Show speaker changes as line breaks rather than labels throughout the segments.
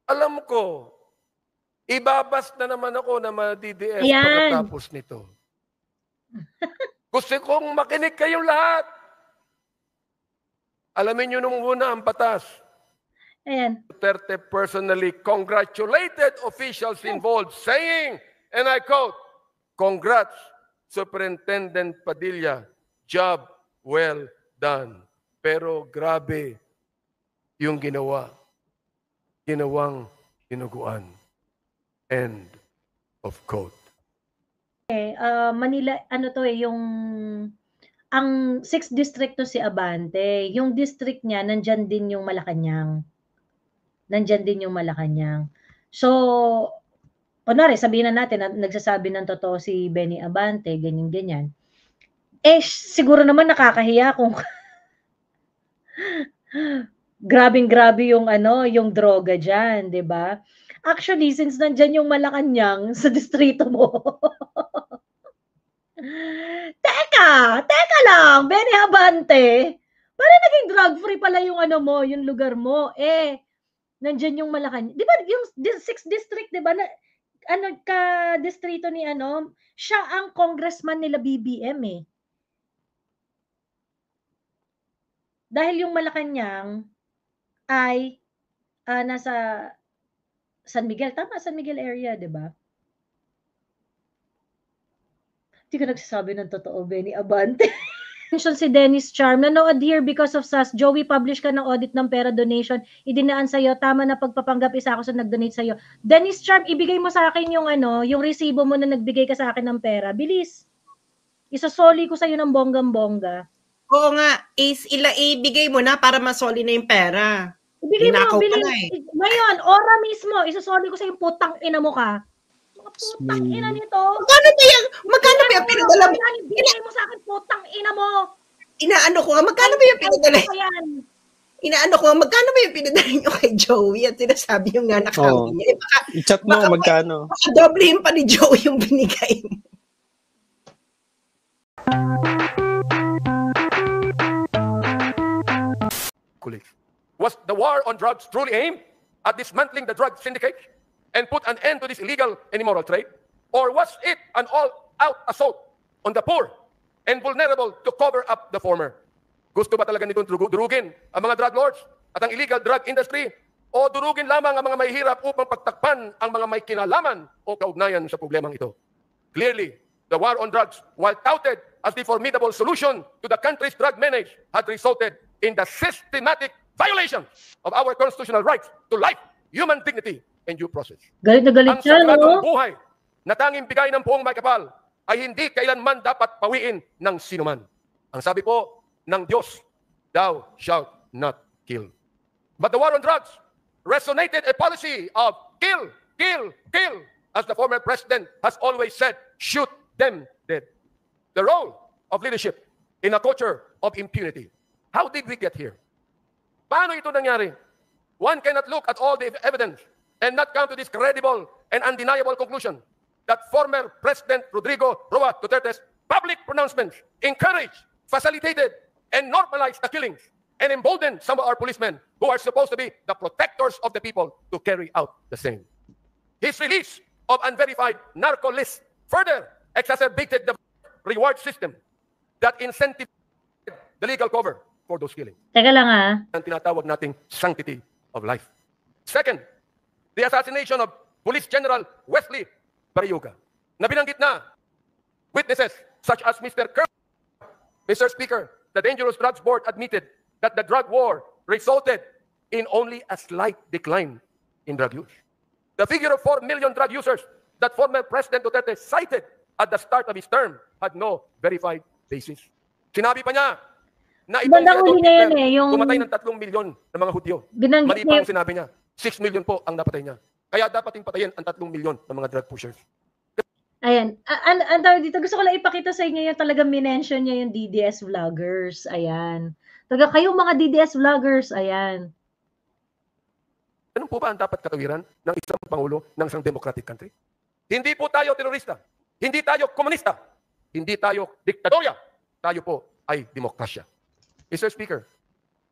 alam ko, ibabas na naman ako na ma-DDS
Ayan.
pagkatapos nito. Gusto kong makinig kayong lahat. Alamin nyo nung una ang batas.
Ayan.
Duterte personally congratulated officials involved, saying, and I quote, "Congrats, Superintendent Padilla. Job well done." Pero grabe yung ginawang dinuguan. End of quote.
Manila, ano to yung ang 6th district to si Abante. Yung district niya, nandyan din yung Malacanang. So, kunwari, sabihin na natin, nagsasabi ng totoo si Benny Abante, ganyan-ganyan. Siguro naman nakakahiya kung grabing-grabe yung yung droga diyan, 'di ba? Actually, since nandiyan yung Malacanang sa distrito mo. Teka lang, Benny Abante. Para naging drug-free pala yung mo, yung lugar mo. Nandiyan yung Malacanang. 'Di ba yung 6th district, 'di ba? Ka distrito ni siya ang congressman nila BBM Dahil yung Malacanang ay nasa San Miguel. Tama, San Miguel area, di ba? Hindi ka nagsasabi ng totoo, Benny Abante. Mention si Dennis Charm, nanood here because of SAS. Joey, publish ka ng audit ng pera donation. Idinaan sa'yo. Tama na pagpapanggap, isa ako sa nag-donate sa'yo. Dennis Charm, ibigay mo sa akin yung yung resibo mo na nagbigay ka sa akin ng pera. Bilis. Isasoli ko sa'yo ng bonggang-bongga.
Oo nga, ibigay mo na para masoli na yung pera.
Ibigay mo, bilis. Ngayon, ora mismo, isasoli ko sa'yo, putang ina mo ka. Mga putang ina nito.
Magkano ba yung pinadala mo?
Ibigay mo sa akin, putang ina mo.
Inaano ko nga, magkano ba yung pinadala? Inaano ko nga, magkano ba yung pinadala nyo kay Joey at sinasabi yung nga nakawin niya?
I-chat mo, magkano?
Doblehin pa ni Joey yung binigay mo.
Was the war on drugs truly aimed at dismantling the drug syndicate and put an end to this illegal and immoral trade? Or was it an all-out assault on the poor and vulnerable to cover up the former? Gusto ba talaga nitong durugin ang mga drug lords at ang illegal drug industry? O durugin lamang ang mga mahihirap upang pagtakpan ang mga may kinalaman o kaugnayan sa problemang ito? Clearly, the war on drugs, while touted as the formidable solution to the country's drug menace, had resulted in the systematic violation of our constitutional rights to life, human dignity, and due process.
Galit na galit siya, no?
Ang sagradong buhay na tanging bigay ng buong may kapal ay hindi kailanman dapat pawiin ng sinuman. Ang sabi po ng Diyos, thou shalt not kill. But the war on drugs resonated a policy of kill, kill, kill. As the former president has always said, shoot them dead. The role of leadership in a culture of impunity. How did we get here? Paano ito nangyari? One cannot look at all the evidence and not come to this credible and undeniable conclusion that former President Rodrigo Roa Duterte's public pronouncements encouraged, facilitated, and normalized the killings and emboldened some of our policemen who are supposed to be the protectors of the people to carry out the same. His release of unverified narco lists further exacerbated the reward system that incentivized the legal cover for those killings.
Teka lang
Ang tinatawag nating sanctity of life. Second, the assassination of Police General Wesley Barayuga. Na binanggit na witnesses such as Mr. Kerr. Mr. Speaker, the Dangerous Drugs Board admitted that the drug war resulted in only a slight decline in drug use. The figure of 4 million drug users that former President Duterte cited at the start of his term had no verified basis. Sinabi pa niya na itong tumatay ng 3 milyon ng mga Hudyo. Mali pa ang sinabi niya. 6 million po ang napatay niya. Kaya dapat yung patayin ang 3 milyon ng mga drug pushers.
Ayan. Dito gusto ko lang ipakita sa inyo yung talagang minention niya yung DDS vloggers. Ayan. Talaga kayong mga DDS vloggers. Ayan.
Ano po ba ang dapat katawiran ng isang pangulo ng isang democratic country? Hindi po tayo terorista. Hindi tayo komunista. Hindi tayo diktadorya. Tayo po ay demokrasya. Mr. Speaker,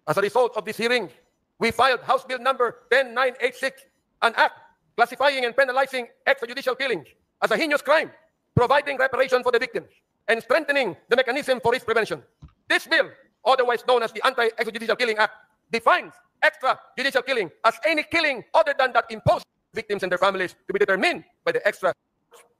as a result of this hearing, we filed House Bill number 10986, an act classifying and penalizing extrajudicial killings as a heinous crime, providing reparation for the victims, and strengthening the mechanism for its prevention. This bill, otherwise known as the Anti-Extrajudicial Killing Act, defines extrajudicial killing as any killing other than that imposed on victims and their families to be determined by the extra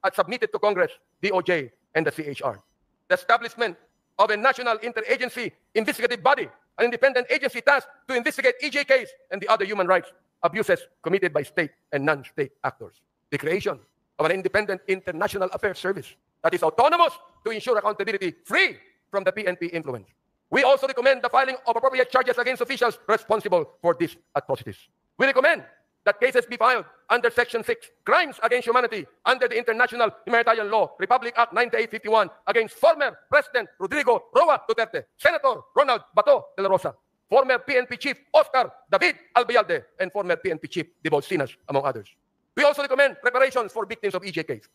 and submitted to Congress, DOJ, and the CHR. The establishment of a national interagency investigative body, an independent agency tasked to investigate EJKs and the other human rights abuses committed by state and non-state actors. The creation of an independent international affairs service that is autonomous to ensure accountability free from the PNP influence. We also recommend the filing of appropriate charges against officials responsible for these atrocities. We recommend that cases be filed under Section 6, Crimes Against Humanity, under the International Humanitarian Law, Republic Act 9851, against former President Rodrigo Roa Duterte, Senator Ronald Bato de la Rosa, former PNP Chief Oscar David Albayalde, and former PNP Chief Dibol Sinas, among others. We also recommend reparations for victims of EJKs,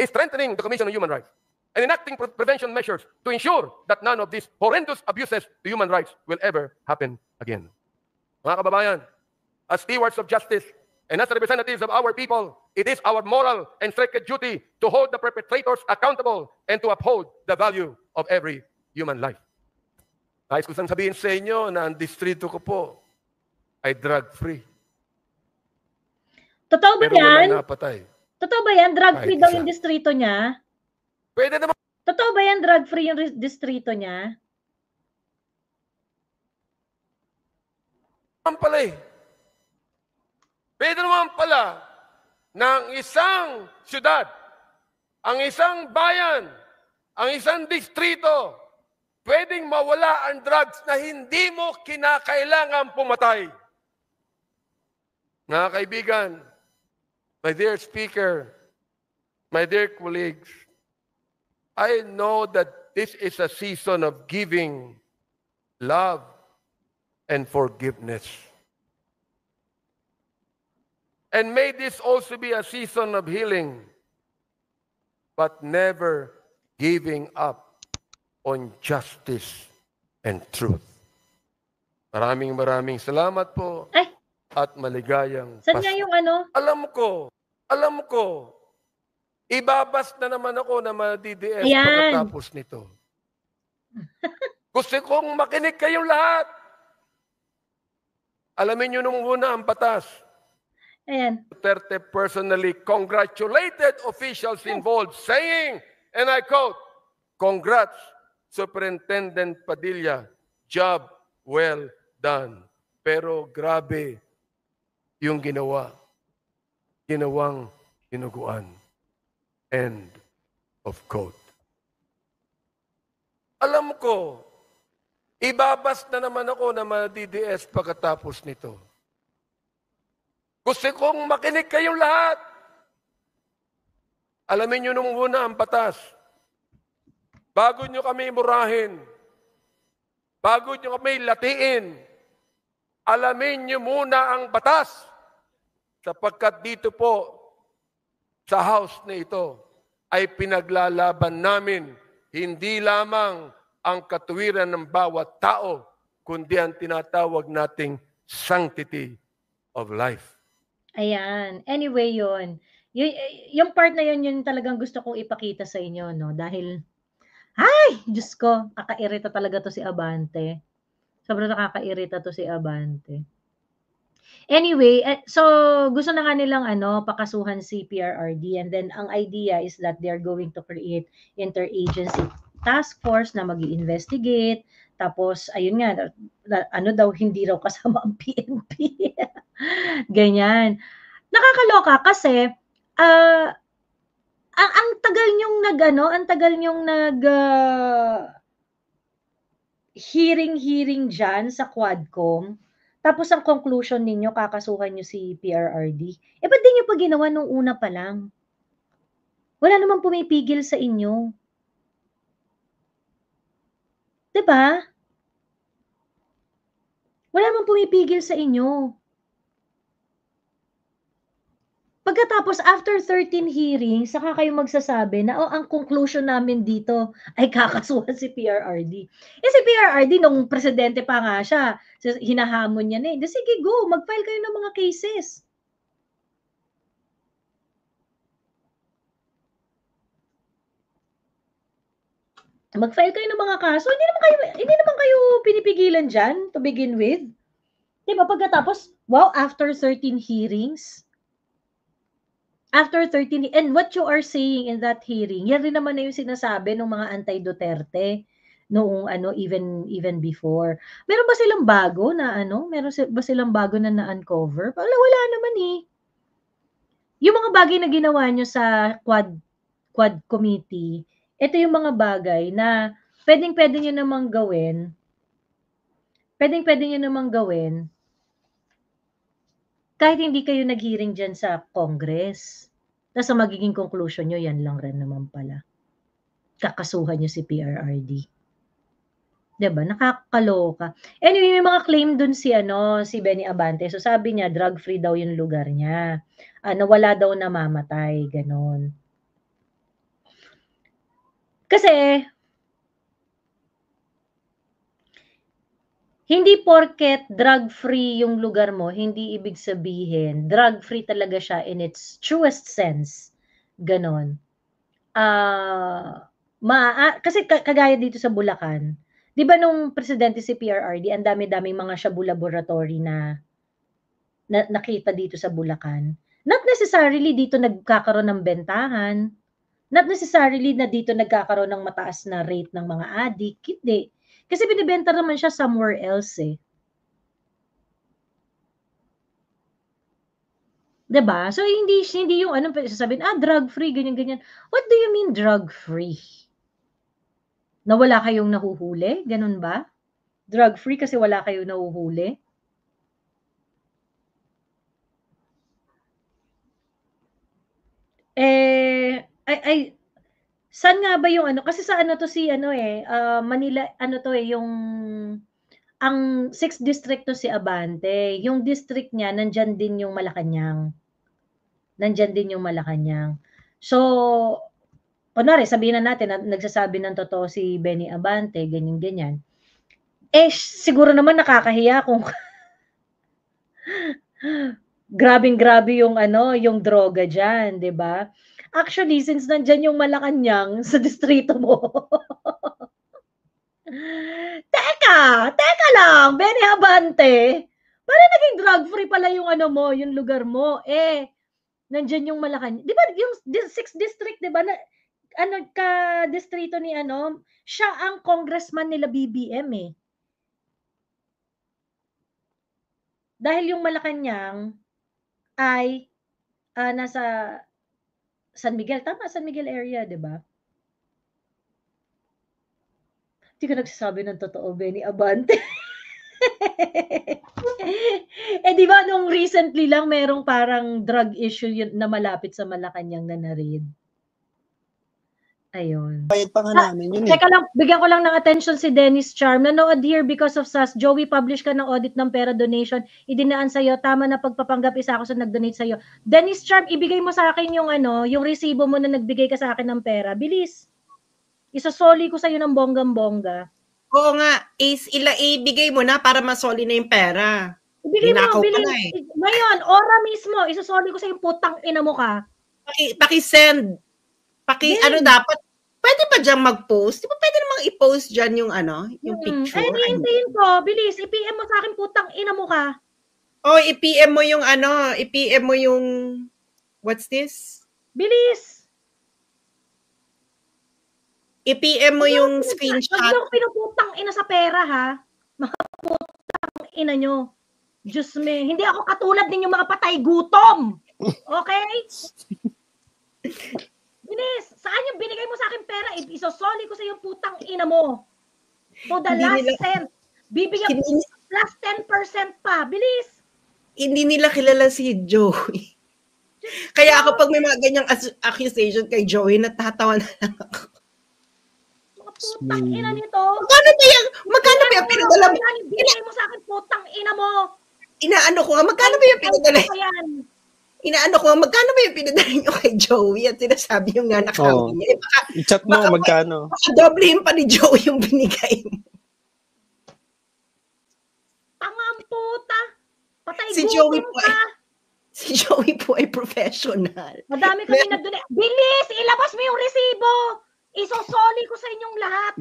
strengthening the Commission on Human Rights, and enacting prevention measures to ensure that none of these horrendous abuses to human rights will ever happen again. Mga kababayan, as stewards of justice and as representatives of our people, it is our moral and sacred duty to hold the perpetrators accountable and to uphold the value of every human life. Nais ko sang sabihin sa inyo na ang distrito ko po ay drug-free.
Totoo ba
Pero wala
yan?
napatay.
Totoo ba yan? Drug-free
Kahit
daw
isa.
yung distrito niya?
Pwede naman
Totoo ba yan? Drug-free yung distrito niya?
pala eh. Pwede naman pala ng isang syudad, ang isang bayan, ang isang distrito, pwedeng mawala ang drugs na hindi mo kinakailangan pumatay. Mga kaibigan, my dear speaker, my dear colleagues, I know that this is a season of giving, love, and forgiveness. And may this also be a season of healing, but never giving up on justice and truth. Maraming salamat po
Ay,
at maligayang
saan nga yung ano?
Alam ko, ibabas na naman ako na ma-DDS
Ayan.
pagkatapos nito. Gusto kong makinig kayong lahat. Alamin nyo nung una ang batas.
Ayan.
Duterte personally congratulated officials involved, saying, and I quote, "Congrats, Superintendent Padilla. Job well done." Pero grabe yung ginawang hinuguan. End of quote. Alam ko, ibabas na naman ako na ma-DDS pagkatapos nito. Gusto kong makinig kayong lahat. Alamin nyo nung una ang batas. Bago nyo kami murahin, bago nyo kami latiin, alamin nyo muna ang batas. Sapagkat dito po, sa house na ito, ay pinaglalaban namin hindi lamang ang katuwiran ng bawat tao, kundi ang tinatawag nating sanctity of life.
Ayan. Anyway, yun. Yung part na yun, yun talagang gusto kong ipakita sa inyo, no? Dahil, ay, Diyos ko, kakairita talaga to si Abante. Sobrang nakakairita to si Abante. Anyway, so gusto na nga nilang pakasuhan si PRRD, and then ang idea is that they're going to create interagency task force na mag-i-investigate. Tapos, ayun nga, daw, hindi raw kasama ang PNP. Ganyan. Nakakaloka kasi, ang tagal niyong hearing dyan sa Quadcom. Tapos ang conclusion ninyo, kakasuhan nyo si PRRD. Ba't di nyo pa ginawa nung una pa lang? Wala namang pumipigil sa inyo. Diba? Wala namang pumipigil sa inyo. Pagka Pagkatapos, after 13 hearings, saka kayo magsasabi na, ang conclusion namin dito ay kakasuhan si PRRD. Si PRRD, nung presidente pa nga siya, hinahamon niya na sige, go, mag-file kayo ng mga cases. Mag-file kayo ng mga kaso. Hindi naman kayo pinipigilan dyan to begin with. Diba? Pagkatapos, wow, after 13 hearings, and what you are saying in that hearing, yan rin naman na yung sinasabi ng mga anti-Duterte noong even before. Meron ba silang bago na Meron ba silang bago na na-uncover? Wala naman eh. Yung mga bagay na ginawa nyo sa Quad Committee, ito yung mga bagay na pwedeng-pwede nyo namang gawin. Pwedeng-pwede nyo namang gawin kahit hindi kayo nag-hearing dyan sa Congress. Tapos ang magiging conclusion nyo, yan lang rin naman pala. Kakasuhan nyo si PRRD. Diba? Nakakaloka. Anyway, may mga claim dun si Benny Abante. So sabi niya, drug-free daw yung lugar niya. Wala daw namamatay. Ganon. Kasi, hindi porket drug-free yung lugar mo, hindi ibig sabihin, drug-free talaga siya in its truest sense. Ganon. Kasi kagaya dito sa Bulacan, di ba nung presidente si PRRD, ang dami-daming mga shabu laboratory na nakita dito sa Bulacan. Not necessarily dito nagkakaroon ng bentahan, not necessarily na dito nagkakaroon ng mataas na rate ng mga addict, hindi. Kasi binibenta naman siya somewhere else eh. Diba? So, hindi yung sasabihin, drug-free, ganyan-ganyan. What do you mean drug-free? Na wala kayong nahuhuli? Ganun ba? Drug-free kasi wala kayong nahuhuli? Saan nga ba yung kasi sa Manila, ang 6th district to si Abante, yung district niya, nandyan din yung Malacanang. So, kunwari, sabihin na natin, nagsasabi ng totoo si Benny Abante, ganyan-ganyan. Siguro naman nakakahiya kung grabing-grabe yung yung droga dyan, 'di ba? Actually, since nandyan yung Malacanang sa distrito mo. Teka lang, Benny Abante. Para naging drug-free pala yung yung lugar mo. Nandyan yung Malacanang. 'Di ba yung 6th district, 'di ba? Ka-distrito ni siya ang congressman nila BBM eh. Dahil yung Malacanang ay nasa San Miguel. Tama, San Miguel area, di ba? Hindi ka nagsasabi ng totoo, Benny Abante. Di ba, nung recently lang, merong parang drug issue na malapit sa Malacanang na na-raid. Ayun.
Bayad pa nga namin yun eh.
Teka lang, bigyan ko lang ng attention si Dennis Charm. Nanood here because of SAS. Joey, publish ka ng audit ng pera donation. Idinaan sa'yo. Tama na pagpapanggap. Isa ako sa nag-donate sa'yo. Dennis Charm, ibigay mo sa akin yung yung resibo mo na nagbigay ka sa akin ng pera. Bilis. Isasoli ko sa'yo ng bonggang-bongga.
Oo nga. Ibigay mo na para masoli na yung pera.
Ibigay mo, bilis. Ngayon, ora mismo. Isasoli ko sa'yo yung putang ina mo ka.
Paki-send. Dapat, pwede ba dyan mag-post? Di ba pwede namang i-post dyan yung yung picture?
Hintayin ko, bilis, i-PM mo sa akin, putang ina mo ka.
i-PM mo yung i-PM mo yung, what's this?
Bilis.
I-PM mo yung screenshot.
Huwag yung pinuputang ina sa pera, ha? Mga putang ina nyo. Diyos me, hindi ako katulad ninyong mga patay gutom. Okay? Bilis, saan yung binigay mo sa akin pera? Isosoli ko sa yung putang ina mo. To the last cent. Bibigyan plus 10% pa. Bilis.
Hindi nila kilala si Joey. Kaya ako pag may mga ganyang accusation kay Joey, natatawa na lang ako.
Mga putang ina nito.
Magkano ba yung pinadala mo?
Binigay mo sa akin putang ina mo.
Magkano ba yung pinadala? Inaano ko, magkano ba yung pinadala nyo kay Joey? At sinasabi yung nga nakawin niya.
I-chat mo, magkano?
Doblehin pa ni Joey yung binigay mo.
Tangang puta. Patay
Si
gutom
Joey po
ka.
Si Joey po ay professional.
Madami kami nag-donate. Bilis! Ilabas mo yung resibo! Isosoli ko sa inyong lahat.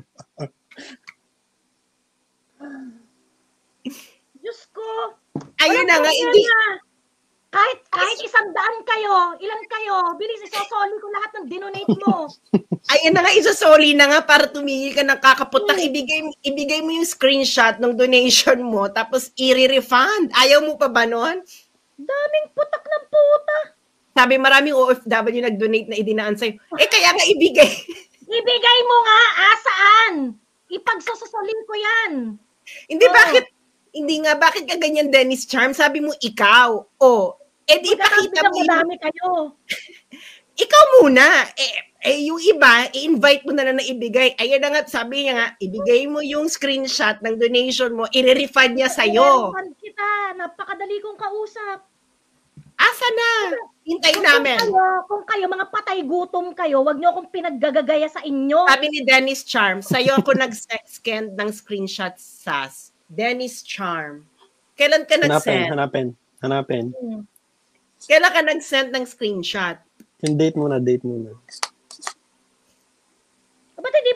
Diyos ko.
Ayun na
Walang
nga,
problema.
hindi.
Kahit 100 kayo, ilan kayo, bilis isosoli ko lahat ng dinonate mo.
Ayun na nga, isosoli na nga para tumigil ka ng kakaputak. Ibigay mo yung screenshot ng donation mo, tapos i-refund. Ayaw mo pa ba nun?
Daming putak ng puta.
Sabi, maraming OFW nag-donate na idinaan sa'yo. Kaya nga ibigay.
Ibigay mo nga, asaan? Ipagsususolin ko yan.
Hindi, bakit ka ganyan, Dennis Charm? Sabi mo, ikaw. Di ipakita mo yung...
Madami kayo.
Ikaw muna. Yung iba, i-invite mo na lang na ibigay. Ayun na nga, sabi niya nga, ibigay mo yung screenshot ng donation mo, i-refund niya sa'yo.
I-refund kita. Napakadali kong kausap.
Asa na? Hintayin namin.
Kung kayo, mga patay gutom kayo, wag niyo akong pinaggagagaya sa inyo.
Sabi ni Dennis Charm, sa'yo ako nag-send ng screenshot, Sas. Dennis Charm. Kailan ka nag-send?
Hanapin.
Kailan ka nag-send ng screenshot?
Yung date muna.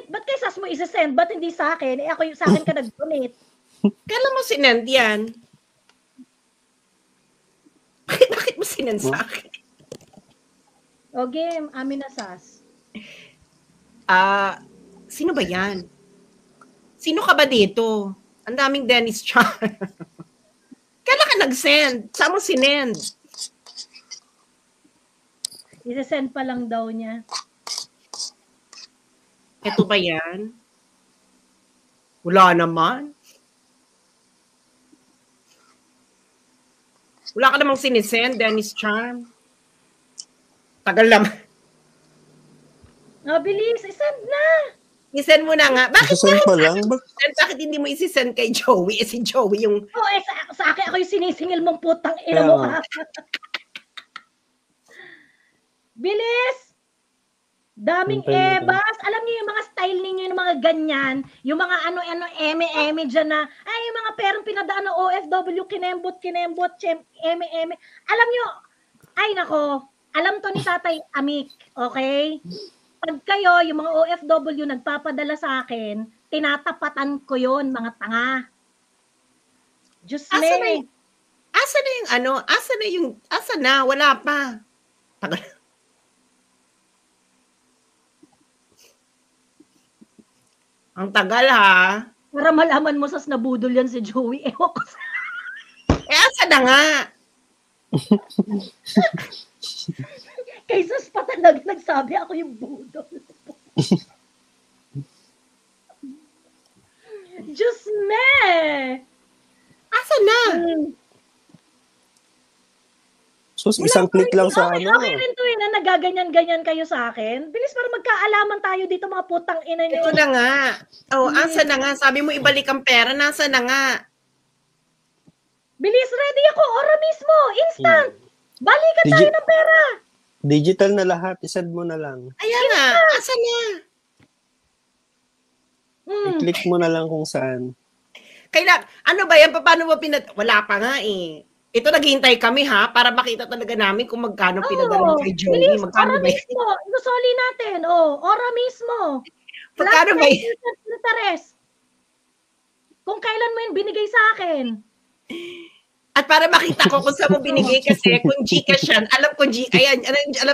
Ba't kay Sas mo isa-send? Ba't hindi sa akin? Sa akin ka nag-donate.
Kailan mo sinend yan? Bakit mo sinend sa akin?
O game, amin na Sas.
Sino ba yan? Sino ka ba dito? Ang daming Dennis Char. Kailan ka nag-send? Saan mo sinend?
Isa-send pa lang daw niya.
Ito ba yan? Wala naman. Wala ka namang sinisend, Dennis Charm. Tagal naman.
Bilis, isend na.
I-send mo na nga.
Isasend pa lang?
Bakit hindi mo isi-send kay Joey? Si Joey yung...
Sa akin ako yung sinisingil mong putang ina mo ha. Bilis! Daming ebas. Alam niyo yung mga style ninyo, yung mga ganyan, yung mga ano-ano, eme-eme dyan na, yung mga perang pinadaan ng OFW, kinembot, eme-eme. Alam niyo, nako, alam to ni Tatay Amik, okay? Pag kayo, yung mga OFW nagpapadala sa akin, tinatapatan ko yon mga tanga. Diyos me.
Asa na? Wala pa. Tagal. Ang tagal ha.
Para malaman mo sas nabudol yan si Joey. Ewan ko sa...
Asa na nga?
Kay sas pa talaga nagsabi ako yung budol. Diyos me!
Asa na?
Sus, isang click lang sa
Okay rin to na nagaganyan-ganyan kayo sa akin. Bilis para magkaalaman tayo dito mga putang ina nyo.
Ito na nga. Asa na nga? Sabi mo ibalik ang pera. Nasa na nga?
Bilis, ready ako. Ora mismo. Instant. Balikan tayo ng pera.
Digital na lahat. Isend mo na lang.
Ayan nga. Asa na?
I-click mo na lang kung saan.
Ano ba yan? Paano mo Wala pa nga eh. Ito naghihintay kami ha, para makita talaga namin kung magkano pinadala kay Joey.
Bilis,
Magkano
ora
ba
mismo. Isusoli natin. Ora mismo.
Magkano ba yun?
Interest. Kung kailan mo yun binigay sa akin.
At para makita ko kung saan mo binigay kasi kung Gcash yan, alam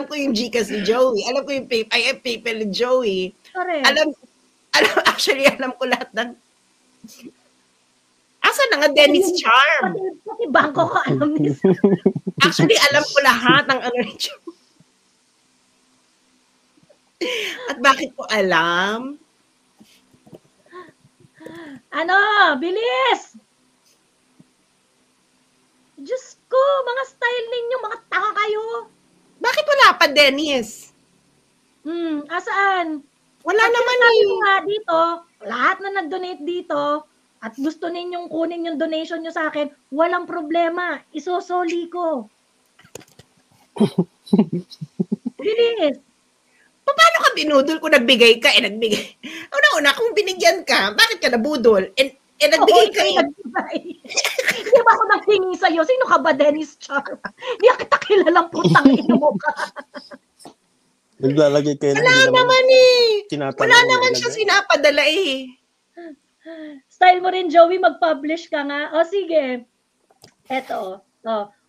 ko yung Gcash ni Joey. Alam ko yung PayPal ni Joey.
Correct.
Alam ko lahat ng... Asa na nga Dennis Charm?
Pati bangko ko alam niya.
Actually, alam ko lahat ng ano ni Joey. At bakit ko alam?
Bilis! Diyos ko, mga style ninyo, mga tanga kayo.
Bakit wala pa, Dennis?
Asaan?
Wala naman
nga dito, lahat na nag-donate dito, at gusto ninyong kunin yung donation nyo sa akin, walang problema. Isosoli ko. Bilis.
Paano ka binudol kung nagbigay ka? Nagbigay. Una-una, kung binigyan ka, bakit ka nabudol? Nagbigay ka eh.
Hindi ba ako naghingi sa'yo? Sino ka ba, Dennis Charm? Hindi kita kilalang putang ina mo ka.
Naglalagay kayo na
Wala naman eh.
tinatanong
Wala
mo
naman
ilagay.
siya sinapadala eh.
Style mo rin, Joey, mag-publish ka nga. O sige. Eto.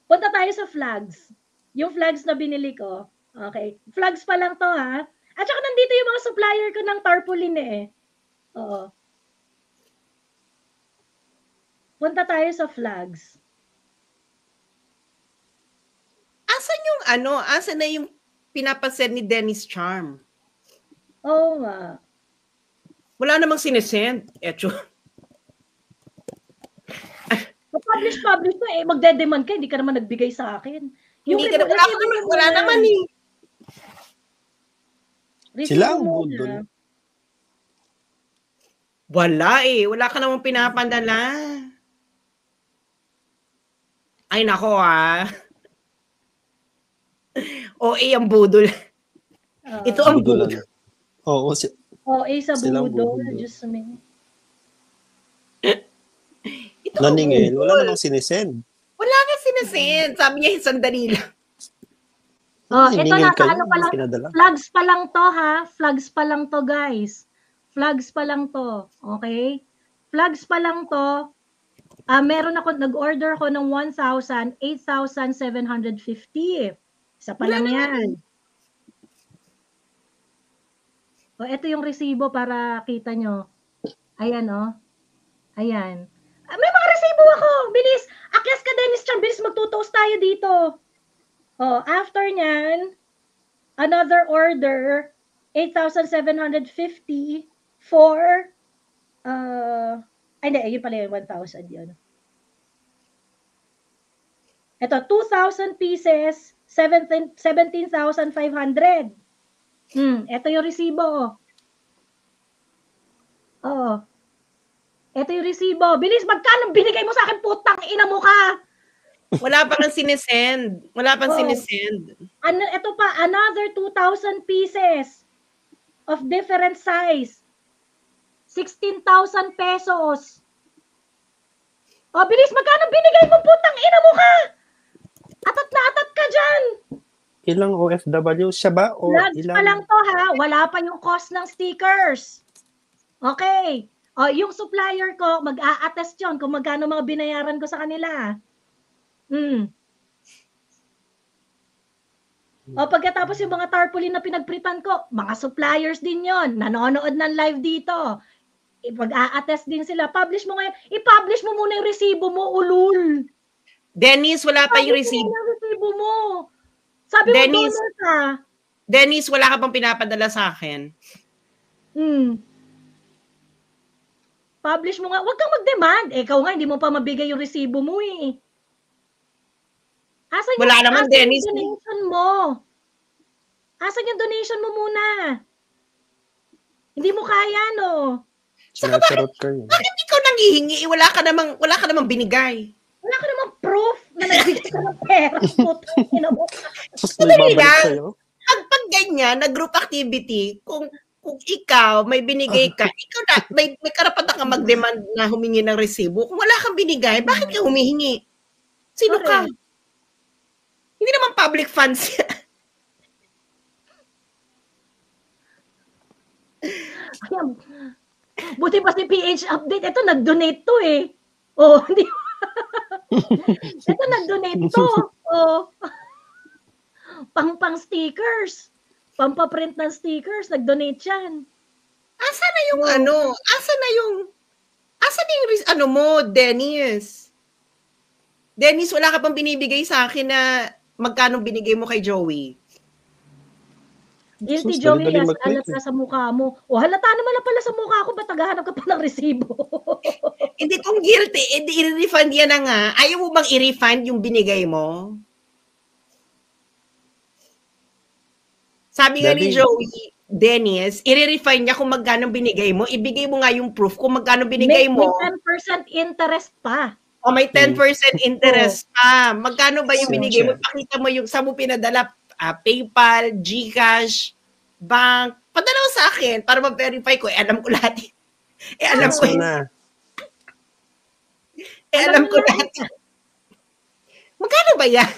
Punta tayo sa flags. Yung flags na binili ko. Okay. Flags pa lang to, ha? At saka nandito yung mga supplier ko ng tarpaulin eh. Oo. Punta tayo sa flags.
Asan na yung pinapasend ni Dennis Charm?
Oo nga.
Wala namang sinesend. Echo.
Publish ko eh. Magde-demand ka, hindi ka naman nagbigay sa akin.
Wala naman eh.
Sila ang budol.
Wala eh. Wala ka namang pinapandala. Ay nako OA ang budol. Ito ang budol.
Oo.
Sa
silang
budol.
budol.
Diyos me.
Naningil. Wala namang sinesend.
Wala nga sinesend. Sabi niya, sandali lang.
Ito
Hiningil
nasa
kayo,
ano pa lang.
pinadala.
Flags pa lang to, ha? Flags pa lang to, guys. Flags pa lang to. Okay? Flags pa lang to. Meron ako, nag-order ako ng 1,000, 8,750. Isa pa lang yan. Ito yung resibo para kita nyo. Ayan, Ayan. May mga resibo ako. Bilis. Akyas ka, Dennis Chan. Bilis, magtutoast tayo dito. After nyan, another order, 8,750 for, hindi, yun pala yung 1,000 yun. Ito, 2,000 pieces, 17,500. Ito yung resibo. Ito yung resibo. Bilis, magkano binigay mo sa akin, putang ina mo ka?
Wala pa kang sinesend. Sinesend.
Ito pa, another 2,000 pieces of different size. 16,000 pesos. Bilis, magkano binigay mo, putang ina mo ka? Atat na atat ka dyan.
Ilang OFW siya ba? O
Flags
ilang?
pa lang to, ha? Wala pa yung cost ng stickers. Okay. Yung supplier ko, mag-a-attest yun kung magkano mga binayaran ko sa kanila. Pagkatapos yung mga tarpaulin na pinagpritan ko, mga suppliers din yon, nanonood ng live dito. Mag-a-attest din sila. Publish mo ngayon. I-publish mo muna yung resibo mo, ulul.
Dennis, wala pa yung resibo.
Yung resibo mo. Sabi
Dennis,
mo, donor ka.
Dennis, wala ka pang pinapadala sa akin.
Publish mo nga. Huwag kang mag-demand. Ikaw nga, hindi mo pa mabigay yung resibo mo eh.
Wala naman, Dennis.
Asan yung donation mo? Asan yung donation mo muna? Hindi mo kaya, no?
Sinasarot kayo.
Bakit ikaw nanghihingi? Wala ka namang binigay.
Wala ka namang proof na nagbigay ka ng pera.
Tapos may babalik sa'yo.
Pag ganyan, na group activity, kung ikaw may binigay ka, ikaw na, may karapatan ka mag-demand na humingi ng resibo. Kung wala kang binigay, bakit ka humihingi? Sino ka? Hindi naman public funds yan.
Buti pa si PH Update. Ito, nag-donate to eh. Hindi. Ito, nag-donate to. Pang stickers. Pampaprint ng stickers. Nag-donate yan.
Asan na yung mo, Dennis? Dennis, wala ka pang binibigay sa akin na magkano binigay mo kay Joey?
Guilty, Joey, halata sa mukha mo. Halata naman na pala sa mukha ko, ba't naghahanap ka pa ng resibo?
Hindi, kung guilty, i-refund yan na nga. Ayaw mo bang i-refund yung binigay mo? Sabi nga ni Joey, Dennis, i-refund niya kung magkano binigay mo. Ibigay mo nga yung proof kung magkano binigay mo.
May 10% interest pa.
O may 10% interest pa. Magkano ba yung
Sure,
binigay mo?
sure.
Pakita mo yung saan mo pinadala. PayPal, GCash, bank. Padala mo sa akin para ma-verify ko. Alam ko lahat. Alam ko.
Cancel na.
Alam ko lahat. Magkano ba yan?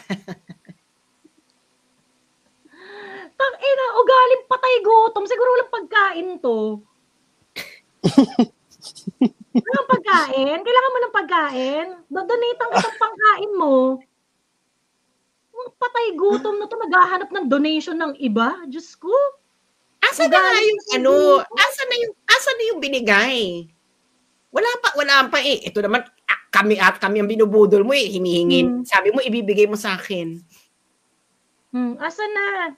Tangina, ugaling patay gutom. Siguro walang pagkain to. Walang pagkain? Kailangan mo ng pagkain? Dodonate ang isang pangkain mo. Ang patay gutom na to, naghahanap ng donation ng iba. Diyos ko.
Asa na nga yung asa na yung binigay? Wala pa eh. Ito naman, kami ang binubudol mo eh, hinihingin. Sabi mo, ibibigay mo sa akin.
Asa na?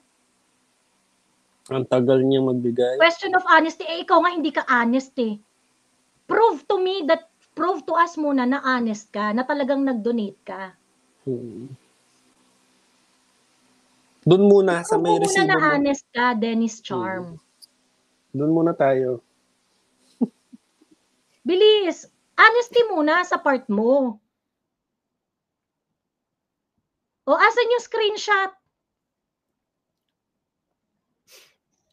Ang tagal niya magbigay.
Question of honesty. Ikaw nga hindi ka honest eh. Prove to us muna na honest ka, na talagang nag-donate ka.
Doon muna sa may
Prove muna
resibo
na
mo.
honest ka, Dennis Charm.
Doon muna tayo.
Bilis. Honesty muna sa part mo. O, asan yung screenshot?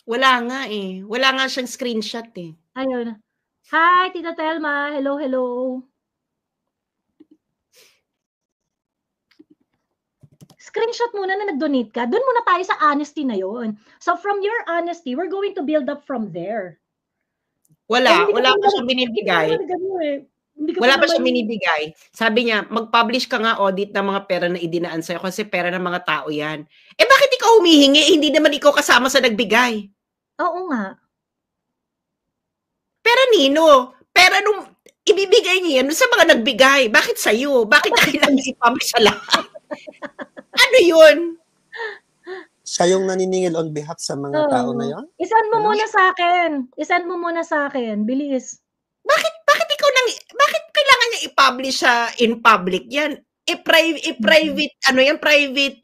Wala nga eh. Wala nga siyang screenshot eh.
Ayun. Hi, Tita Telma. Hello, hello. Screenshot muna na nag-donate ka. Doon muna tayo sa honesty na yon. So, from your honesty, we're going to build up from there.
Wala pa siyang binibigay. Wala pa siyang binibigay. Sabi niya, mag-publish ka nga audit ng mga pera na idinaan sa'yo kasi pera ng mga tao yan. Eh bakit ikaw humihingi? Hindi naman ikaw kasama sa nagbigay.
Oo nga.
Pera nino? Pera nung ibibigay niya yan sa mga nagbigay. Bakit sa'yo? Bakit kailangan i-publish sa lahat? Ano yun?
Siya yung naniningil on behalf sa mga tao na yon?
Isend mo muna sa akin. Isend mo muna sa akin. Bilis.
Bakit kailangan niya i-publish in public yan? Private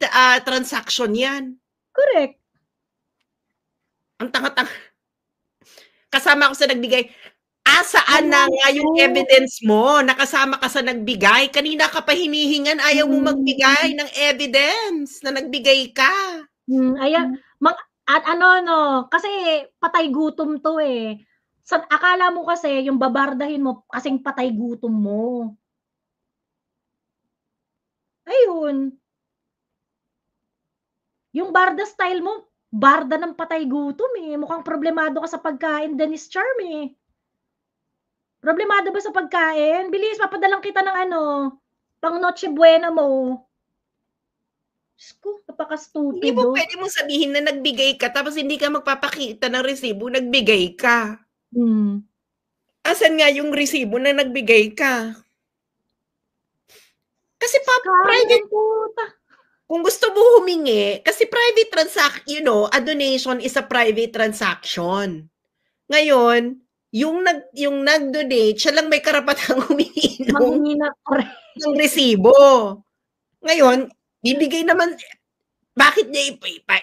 transaction yan.
Correct.
Ang tanga-tanga. Kasama ako sa nagbigay. Saan na nga yung evidence mo? Nakasama ka sa nagbigay. Kanina ka pa hinihingan, ayaw mo magbigay ng evidence na nagbigay ka.
Kasi patay gutom to eh. Akala mo kasi yung babardahin mo kasing patay gutom mo. Ayun. Yung barda style mo, barda ng patay gutom eh. Mukhang problemado ka sa pagkain, Dennis Charm eh. Problemado ba sa pagkain? Bilis, papadalang kita ng pang Noche Buena mo. Diyos ko, napaka-stupid.
Hindi mo pwede mong sabihin na nagbigay ka tapos hindi ka magpapakita ng resibo, nagbigay ka. Asan nga yung resibo na nagbigay ka? Kasi private puta. Kung gusto mo humingi, kasi private transaction, a donation is a private transaction. Ngayon, yung nag-donate, siya lang may karapatang humingi ng resibo. Ngayon, bibigay naman, bakit niya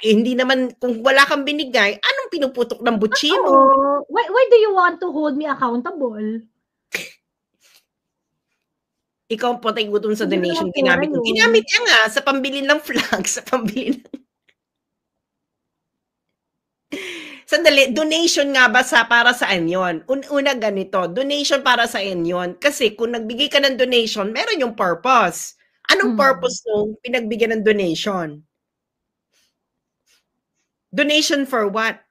hindi naman, kung wala kang binigay, anong pinuputok ng butsi mo?
Why do you want to hold me accountable?
Ikaw ang patay gutom sa donation ginamit mo. Ginamit niya nga sa pambili ng flags, sa pambili ng... Sandali, donation nga ba para saan yon? Una ganito, donation para saan yon? Kasi kung nagbigay ka ng donation, meron yung purpose. Anong purpose nung pinagbigyan ng donation? Donation for what?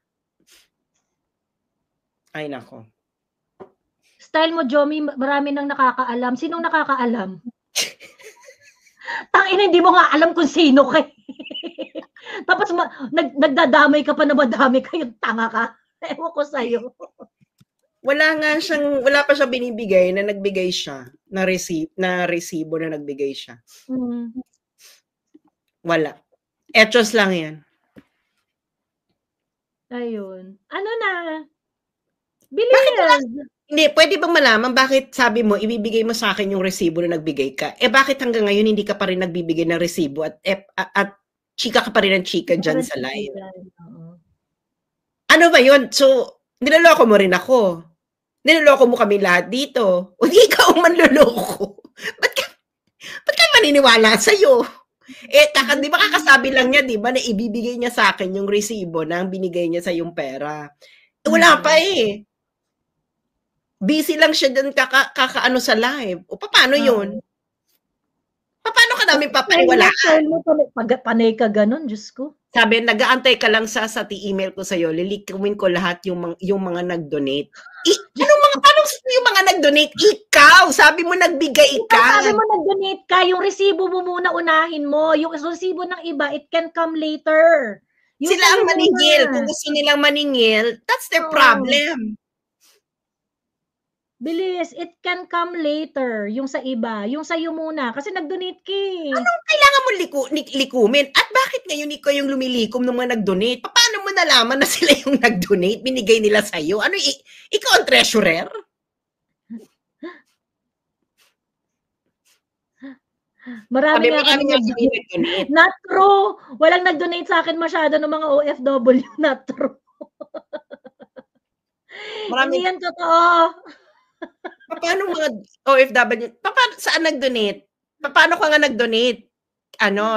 Ay, nako.
Style mo, Jomi, marami nang nakakaalam. Sinong nakakaalam? Tangina, hindi mo nga alam kung sino ka. Tapos nagdadamay ka pa na madami kayong tanga ka. Ewan ko sa'yo.
Wala pa siya binibigay na nagbigay siya, na resibo na nagbigay siya. Wala. Etos lang yan.
Ayun. Ano na? Bilis!
Hindi, pwede bang malaman bakit sabi mo, ibibigay mo sa akin yung resibo na nagbigay ka? Bakit hanggang ngayon hindi ka pa rin nagbibigay ng resibo at chika ka pa rin ng chika dyan sa live? Ano ba yun? So, niloloko mo rin ako. Niloloko mo kami lahat dito. O di ikaw ang manloloko. Ba't ka maniniwala sa'yo. Di ba kakasabi lang niya, di ba, na ibibigay niya sa akin yung resibo ng binigay niya sa yung pera. Wala pa eh. Busy lang siya dun kakaano sa live. O paano yun? Paano ka namin papaniwalaan?
Panay ka ganun, Diyos ko.
Sabi, nag-aantay ka lang sa email ko sa'yo, lilikumin ko lahat yung mga nag-donate. Paano yung mga nag-donate? Ikaw! Sabi mo nagbigay ka.
Sabi mo nag-donate ka, yung resibo mo muna unahin mo. Yung resibo ng iba, it can come later.
Sila ang maningil. Kung gusto nilang maningil, that's their problem.
Bilis, it can come later. Yung sa iba. Yung sa'yo muna. Kasi nag-donate ka eh.
Anong kailangan mo likumin? At bakit ngayon ikaw yung lumilikom ng mga nag-donate? Paano mo nalaman na sila yung nag-donate? Binigay nila sa'yo? Ano, ikaw ang treasurer?
Marami nga kami nag-donate. Not true. Walang nag-donate sa akin masyado ng mga OFW. Not true. Hindi yan totoo.
Paano mga OFW? Saan nag-donate? Paano ka nga nag-donate?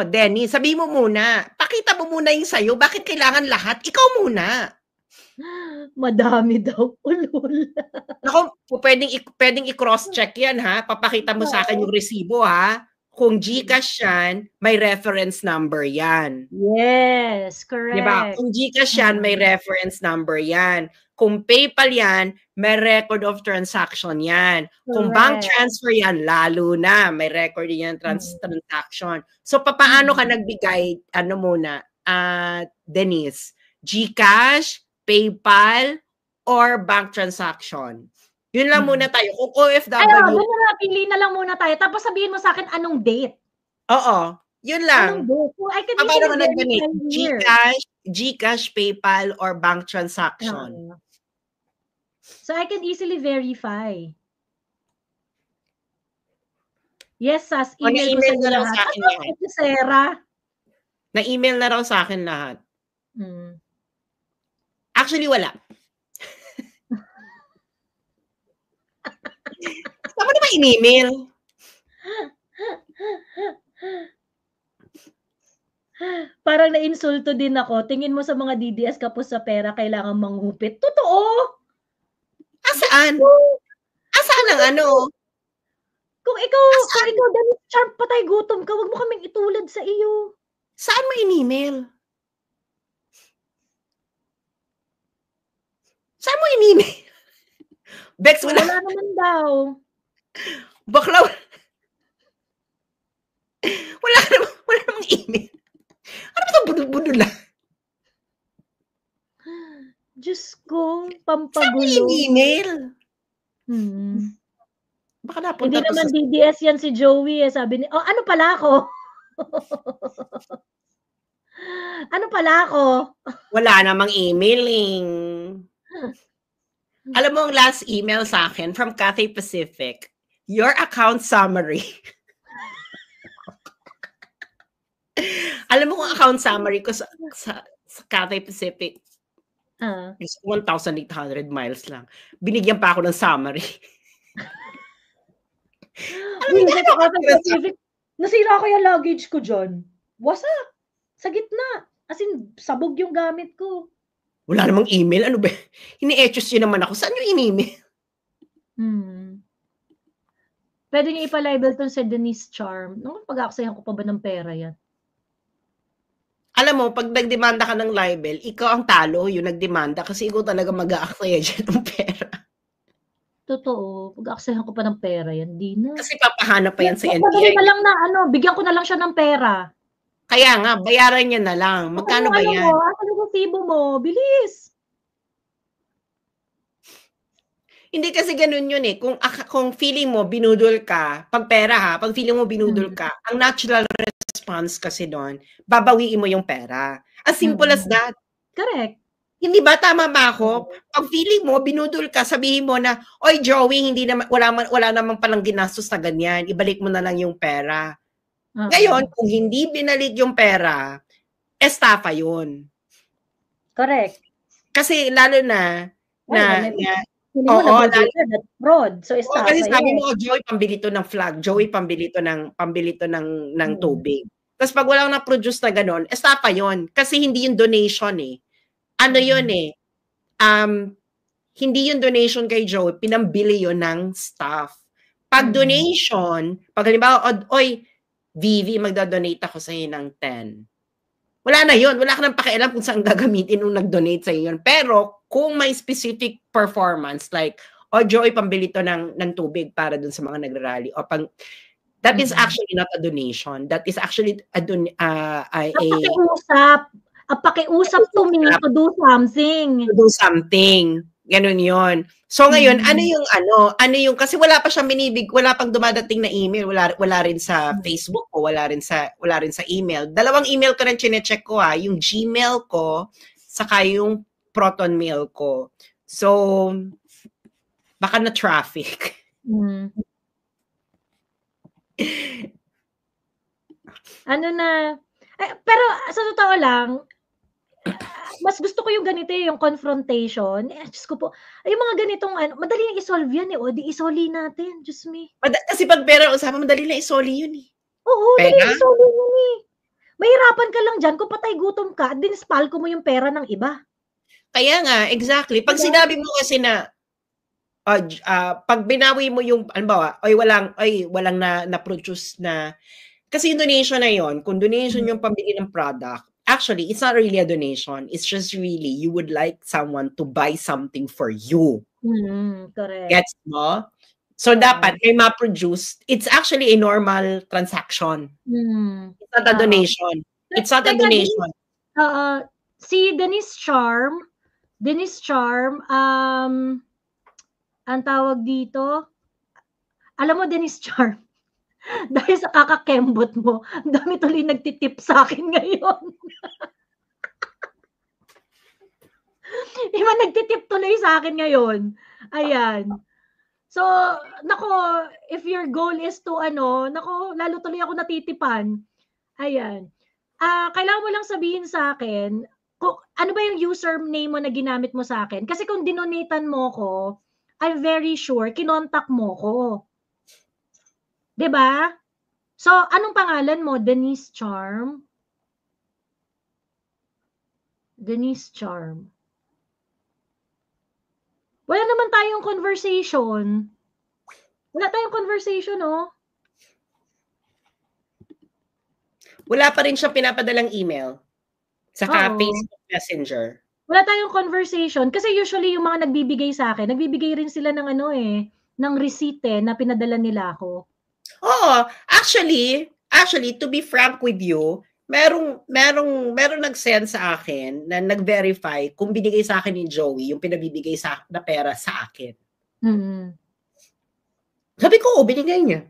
Denny, sabi mo muna. Pakita mo muna yung sa'yo. Bakit kailangan lahat? Ikaw muna.
Madami daw. Ulul.
Naku, pwedeng i-cross-check yan, ha? Papakita mo sa akin yung resibo, ha? Kung GCash yan, may reference number yan.
Yes, correct.
Diba? Kung GCash yan, may reference number yan. Kung PayPal yan, may record of transaction yan. Kung bank transfer yan, lalo na, may record yan transaction. So, paano ka nagbigay, Denise? GCash, PayPal, or bank transaction? Yun lang muna tayo. Kung OFW...
pili na lang muna tayo. Tapos sabihin mo sa akin anong date.
Oo. Yun lang.
Anong date? I can
paano ka nag-donate? GCash, PayPal, or bank transaction?
So I can easily verify. Yes, Sas.
Na-email na raw sa akin lahat.
Sarah.
Na-email na raw sa akin lahat. Actually, wala. Saan mo naman in-email?
Parang na-insulto din ako. Tingin mo sa mga DDS kapos sa pera, kailangan manghupit. Totoo!
Asaan? Asaan ang ano?
Kung ikaw, Dennis Charm, patay gutom ka, wag mo kaming itulad sa iyo.
Saan mo in-email? Saan mo in-email? Bex,
wala naman daw.
Bakla, wala namang email. Ano ba ito budo-budo lang?
Diyos ko, pampagulo.
Saan mo in-email? Baka napunta
hindi naman DDS yan si Joey eh. Sabi ni, ano pala ako? Ano pala ako?
Wala namang emailing. Alam mo ang last email sa akin from Cathay Pacific, your account summary. Alam mo kung account summary ko sa Cathay Pacific, 1,800 miles lang. Binigyan pa ako ng summary.
Nasira ko yung luggage ko dyan. Wasak. Sa gitna. As in, sabog yung gamit ko.
Wala namang email. Ano ba? Ini-etchos yun naman ako. Saan yung in-email?
Pwede niyo ipa-libel to sa Denise Charm. Pag-aksayan ko pa ba ng pera yan?
Alam mo, pag nagdemanda ka ng libel, ikaw ang talo, yung nagdemanda, kasi ikaw talaga mag-aaksaya dyan ng pera.
Totoo. Pag-aksayan ko pa ng pera yan, di na.
Kasi papahanap pa yan sa NBI.
Bigyan ko na lang siya ng pera.
Kaya nga, bayaran niya na lang. Magkano ba yan?
Ano yung resibo mo? Bilis.
Hindi kasi ganun yun eh. Kung feeling mo, binudol ka, pag pera ha, pag feeling mo binudol ka, ang natural response kasi doon, babawiin mo yung pera. As simple as that.
Correct.
Hindi ba? Tama ba ako? Pag feeling mo, binudol ka, sabihin mo na, oy Joey, wala namang palang ginastos na ganyan. Ibalik mo na lang yung pera. Ngayon, kung hindi binalik yung pera, estafa yun.
Correct.
Kasi lalo na
Feeling mo,
Oo,
nag-reveal ka, that's fraud. So,
Oo,
estafa
kasi sabi
yun.
mo, Joey, pambili to ng flag. Joey, pambili to ng tubig. Tapos pag walang na-produce na gano'n, estafa yun. Kasi hindi yung donation eh. Ano yun eh? Hindi yung donation kay Joey, pinambili yun ng staff. Pag donation, pag halimbawa, oy, Vivi, magdadonate ako sa'yo ng 10. Wala na yun. Wala ka nang pakialam kung saan gagamitin nung nag-donate sa'yo yun. Pero, kung may specific performance, like, Joey, pambili to ng tubig para dun sa mga nagrarally. That is actually not a donation. That is actually
Ang pakiusap to me to do something.
To do something. Ganun yun. So ngayon, ano yung, kasi wala pa siyang wala pang dumadating na email, wala rin sa Facebook o wala rin sa email. Dalawang email ko rin chinecheck ko yung Gmail ko, saka yung Proton Mail ko. So, baka na traffic.
Pero sa totoo lang, mas gusto ko yung ganito yung confrontation. Diyos ko po, yung mga ganitong madali yung isolve yan eh. O, di isoli natin. Diyos me.
Kasi pag pera usapan, madali lang isoli yun eh.
Oo, madali isoli yun eh. Mahirapan ka lang dyan kung patay gutom ka at dinispal ko mo yung pera ng iba.
Kaya nga, exactly. Pag sinabi mo kasi na, pag binawi mo yung, halimbawa, walang na-produce na, kasi yung donation na yon, kung donation yung pambili ng product, actually, it's not really a donation. It's just really, you would like someone to buy something for you.
Correct.
Gets mo? So, dapat may ma-produce. It's actually a normal transaction. It's not a donation. It's not a donation.
Si Denise Charm, ang tawag dito, alam mo, Denise Charm, dahil sa kakakembot mo, ang dami tuloy nagtitip sa akin ngayon. Iba nagtitip tuloy sa akin ngayon. Ayan. So, nako, if your goal is to lalo tuloy ako natitipan. Ayan. Kailangan mo lang sabihin sa akin, ano ba yung username mo na ginamit mo sa akin? Kasi kung dinonatan mo ko, I'm very sure, kinontak mo ko. 'Di ba? So, anong pangalan mo? Denise Charm? Denise Charm. Wala naman tayong conversation. No?
Wala pa rin siyang pinapadalang email. Saka Facebook Messenger.
Wala tayong conversation. Kasi usually yung mga nagbibigay sa akin, nagbibigay rin sila ng ng receipt na pinadala nila ako.
Oo. Actually, to be frank with you, merong nag-send sa akin na nag-verify kung binigay sa akin ni Joey yung pinabibigay na pera sa akin. Sabi ko, binigay niya.